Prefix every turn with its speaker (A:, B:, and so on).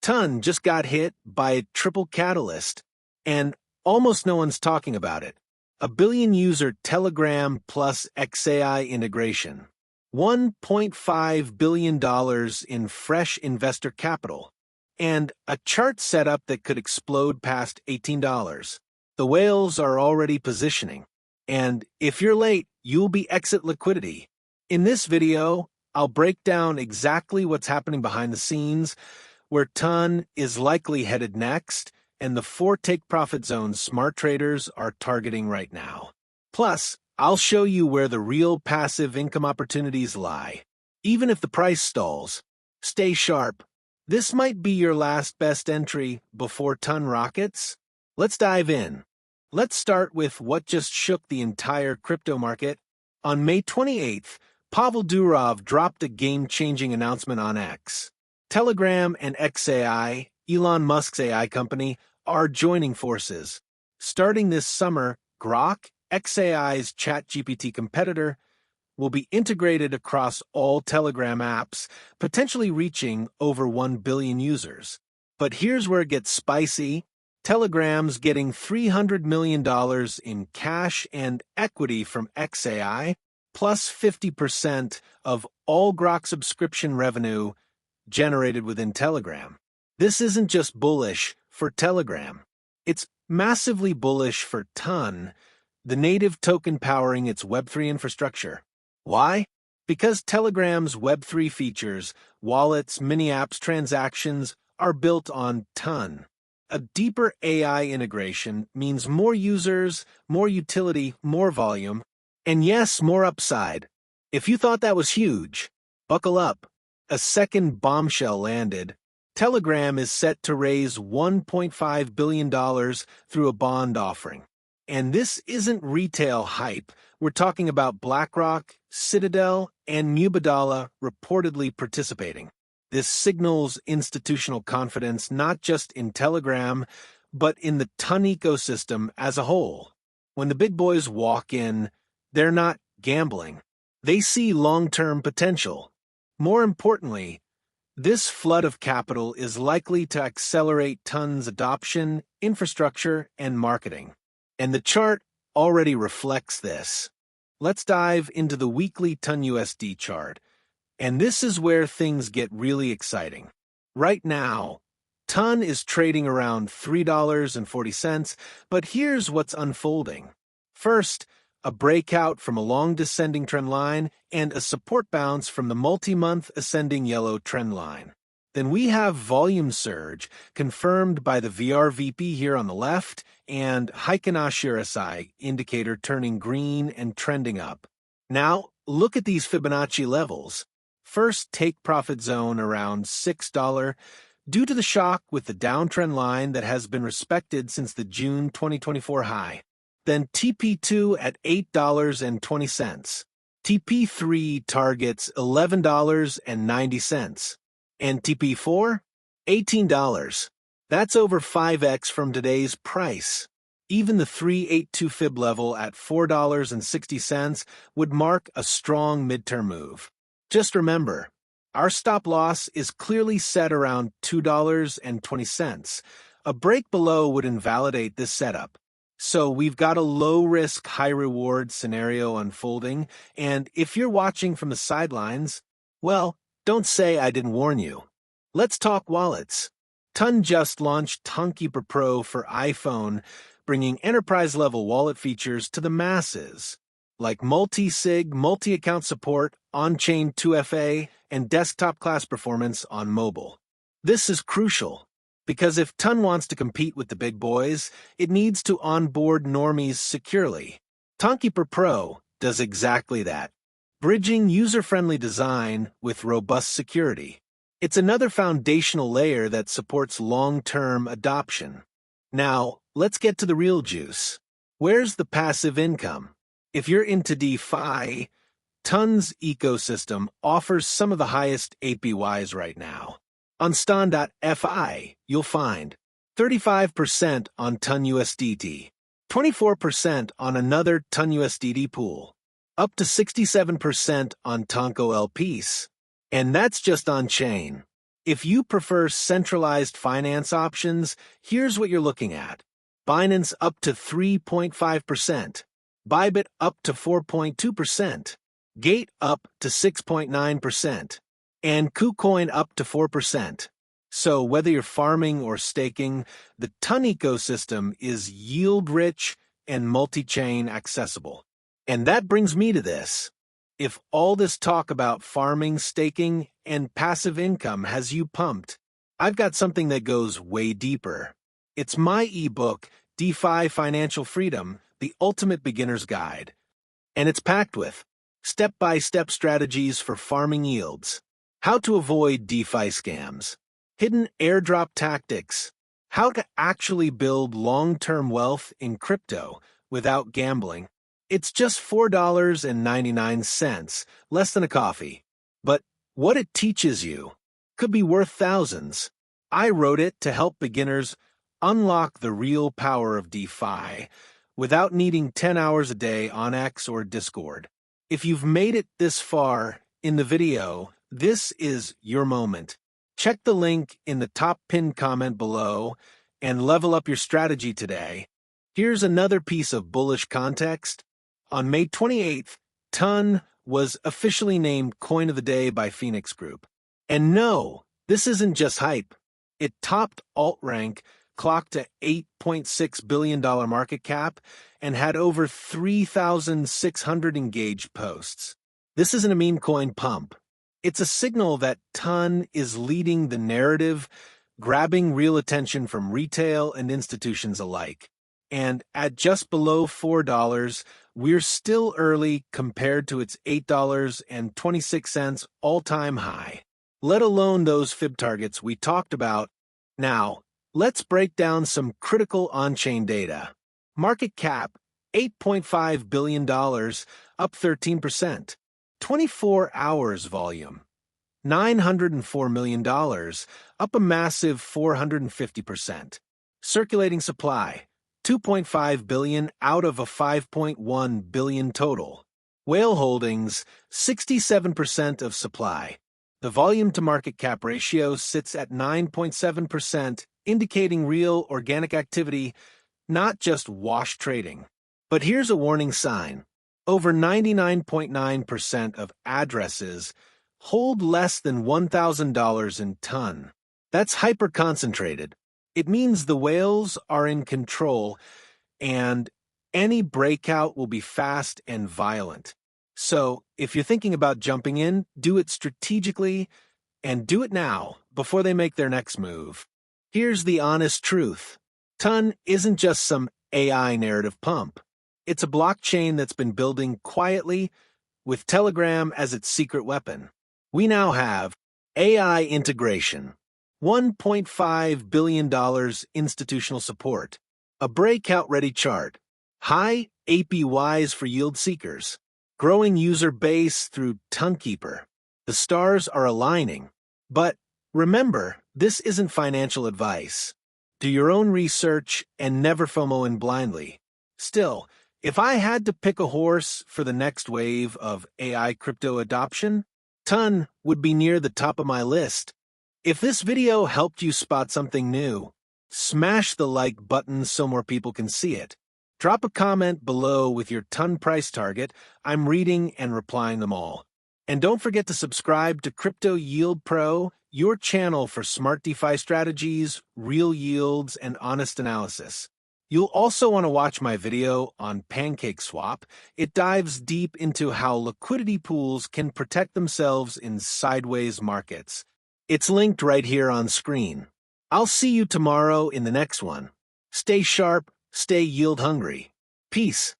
A: Ton just got hit by a triple catalyst, and almost no one's talking about it. A billion-user Telegram plus XAI integration. $1.5 billion in fresh investor capital. And a chart setup that could explode past $18. The whales are already positioning. And if you're late, you'll be exit liquidity. In this video, I'll break down exactly what's happening behind the scenes, where Ton is likely headed next, and the 4 take-profit zones smart traders are targeting right now. Plus, I'll show you where the real passive income opportunities lie. Even if the price stalls, stay sharp. This might be your last best entry before Ton rockets. Let's dive in. Let's start with what just shook the entire crypto market. On May 28th, Pavel Durov dropped a game-changing announcement on X. Telegram and XAI, Elon Musk's AI company, are joining forces. Starting this summer, Grok, XAI's ChatGPT competitor, will be integrated across all Telegram apps, potentially reaching over 1 billion users. But here's where it gets spicy. Telegram's getting $300 million in cash and equity from XAI, plus 50% of all Grok subscription revenue generated within Telegram. This isn't just bullish for Telegram. It's massively bullish for Ton, the native token powering its Web3 infrastructure. Why? Because Telegram's Web3 features, wallets, mini-apps, transactions, are built on Ton. A deeper AI integration means more users, more utility, more volume, and yes, more upside. If you thought that was huge, buckle up. A second bombshell landed. Telegram is set to raise $1.5 billion through a bond offering. And this isn't retail hype. We're talking about BlackRock, Citadel, and Mubadala reportedly participating. This signals institutional confidence not just in Telegram, but in the Ton ecosystem as a whole. When the big boys walk in, they're not gambling. They see long-term potential. More importantly, this flood of capital is likely to accelerate Ton's adoption, infrastructure, and marketing. And the chart already reflects this. Let's dive into the weekly Ton USD chart. And this is where things get really exciting. Right now, Ton is trading around $3.40, but here's what's unfolding. First, a breakout from a long descending trend line and a support bounce from the multi-month ascending yellow trend line. Then we have volume surge confirmed by the VRVP here on the left and Heiken RSI indicator turning green and trending up. Now, look at these Fibonacci levels. First take profit zone around $6 due to the shock with the downtrend line that has been respected since the June 2024 high. Then TP2 at $8.20. TP3 targets $11.90. And TP4? $18. That's over 5x from today's price. Even the 382 fib level at $4.60 would mark a strong midterm move. Just remember, our stop loss is clearly set around $2.20. A break below would invalidate this setup. So we've got a low-risk, high-reward scenario unfolding, and if you're watching from the sidelines, well, don't say I didn't warn you. Let's talk wallets. Ton just launched Tonkeeper Pro for iPhone, bringing enterprise-level wallet features to the masses, like multi-sig, multi-account support, on-chain 2FA, and desktop-class performance on mobile. This is crucial, because if Ton wants to compete with the big boys, it needs to onboard normies securely. Tonkeeper Pro does exactly that, bridging user-friendly design with robust security. It's another foundational layer that supports long-term adoption. Now, let's get to the real juice. Where's the passive income? If you're into DeFi, Ton's ecosystem offers some of the highest APYs right now. On Ston.fi, you'll find 35% on Ton USDT, 24% on another Ton USDT pool, up to 67% on Tonco LPs. And that's just on-chain. If you prefer centralized finance options, here's what you're looking at. Binance up to 3.5%, Bybit up to 4.2%, Gate up to 6.9%, and KuCoin up to 4%. So whether you're farming or staking, the Ton ecosystem is yield-rich and multi-chain accessible. And that brings me to this. If all this talk about farming, staking, and passive income has you pumped, I've got something that goes way deeper. It's my ebook, DeFi Financial Freedom, the Ultimate Beginner's Guide. And it's packed with step-by-step strategies for farming yields, how to avoid DeFi scams, hidden airdrop tactics, how to actually build long-term wealth in crypto without gambling. It's just $4.99, less than a coffee. But what it teaches you could be worth thousands. I wrote it to help beginners unlock the real power of DeFi without needing 10 hours a day on X or Discord. If you've made it this far in the video, this is your moment. Check the link in the top pinned comment below and level up your strategy today. Here's another piece of bullish context. On May 28th, Ton was officially named Coin of the Day by Phoenix Group. And no, this isn't just hype. It topped AltRank, clocked a $8.6 billion market cap, and had over 3,600 engaged posts. This isn't a meme coin pump. It's a signal that Ton is leading the narrative, grabbing real attention from retail and institutions alike. And at just below $4, we're still early compared to its $8.26 all-time high, let alone those fib targets we talked about. Now, let's break down some critical on-chain data. Market cap, $8.5 billion, up 13%. 24 hours volume, $904 million, up a massive 450%. Circulating supply, 2.5 billion out of a 5.1 billion total. Whale holdings, 67% of supply. The volume to market cap ratio sits at 9.7%, indicating real organic activity, not just wash trading. But here's a warning sign. Over 99.9% of addresses hold less than $1,000 in Ton. That's hyper-concentrated. It means the whales are in control, and any breakout will be fast and violent. So, if you're thinking about jumping in, do it strategically, and do it now, before they make their next move. Here's the honest truth. Ton isn't just some AI narrative pump. It's a blockchain that's been building quietly, with Telegram as its secret weapon. We now have AI integration, $1.5 billion institutional support, a breakout-ready chart, high APYs for yield seekers, growing user base through Tonkeeper. The stars are aligning. But remember, this isn't financial advice. Do your own research and never FOMO in blindly. Still, if I had to pick a horse for the next wave of AI crypto adoption, Ton would be near the top of my list. If this video helped you spot something new, smash the like button so more people can see it. Drop a comment below with your Ton price target. I'm reading and replying them all. And don't forget to subscribe to Crypto Yield Pro, your channel for smart DeFi strategies, real yields, and honest analysis. You'll also want to watch my video on PancakeSwap. It dives deep into how liquidity pools can protect themselves in sideways markets. It's linked right here on screen. I'll see you tomorrow in the next one. Stay sharp, stay yield hungry. Peace.